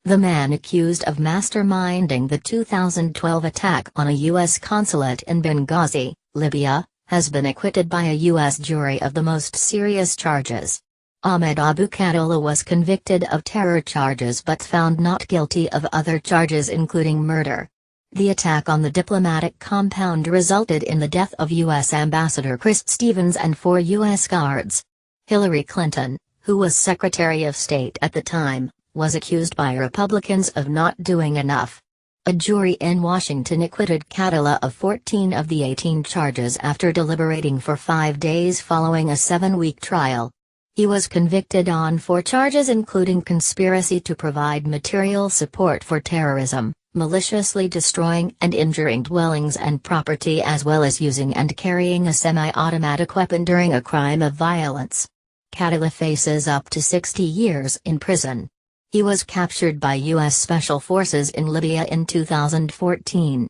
The man accused of masterminding the 2012 attack on a U.S. consulate in Benghazi, Libya, has been acquitted by a U.S. jury of the most serious charges. Ahmed Abu Khatala was convicted of terror charges but found not guilty of other charges including murder. The attack on the diplomatic compound resulted in the death of U.S. Ambassador Chris Stevens and 4 U.S. guards. Hillary Clinton, who was Secretary of State at the time, was accused by Republicans of not doing enough. A jury in Washington acquitted Khatala of 14 of the 18 charges after deliberating for 5 days following a 7-week trial. He was convicted on 4 charges including conspiracy to provide material support for terrorism, maliciously destroying and injuring dwellings and property, as well as using and carrying a semi-automatic weapon during a crime of violence. Khatala faces up to 60 years in prison. He was captured by U.S. Special Forces in Libya in 2014.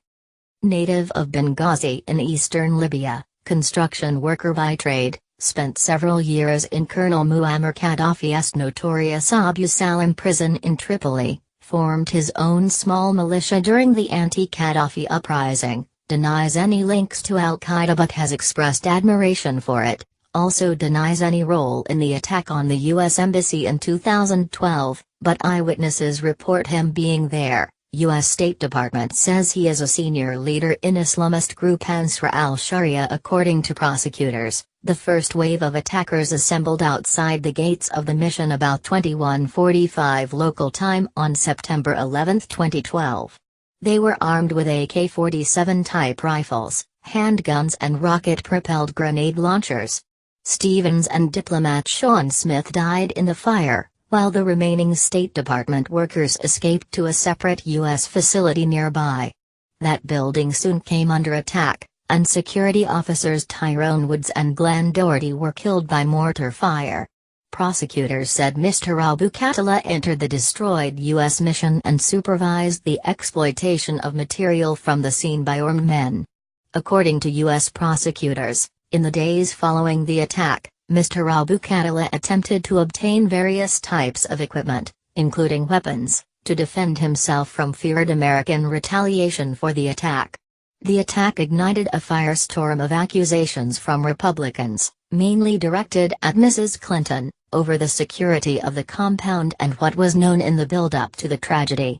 Native of Benghazi in eastern Libya, construction worker by trade, spent several years in Colonel Muammar Gaddafi's notorious Abu Salam prison in Tripoli, formed his own small militia during the anti-Gaddafi uprising, denies any links to al-Qaeda but has expressed admiration for it, also denies any role in the attack on the U.S. Embassy in 2012, but eyewitnesses report him being there. U.S. State Department says he is a senior leader in Islamist group Ansar al-Sharia. According to prosecutors, the first wave of attackers assembled outside the gates of the mission about 21:45 local time on September 11, 2012. They were armed with AK-47 type rifles, handguns and rocket-propelled grenade launchers. Stevens and diplomat Sean Smith died in the fire, while the remaining State Department workers escaped to a separate U.S. facility nearby. That building soon came under attack, and security officers Tyrone Woods and Glenn Doherty were killed by mortar fire. Prosecutors said Mr. Abu Khatala entered the destroyed U.S. mission and supervised the exploitation of material from the scene by armed men. According to U.S. prosecutors, in the days following the attack, Mr. Abu Khatala attempted to obtain various types of equipment, including weapons, to defend himself from feared American retaliation for the attack. The attack ignited a firestorm of accusations from Republicans, mainly directed at Mrs. Clinton, over the security of the compound and what was known in the build-up to the tragedy.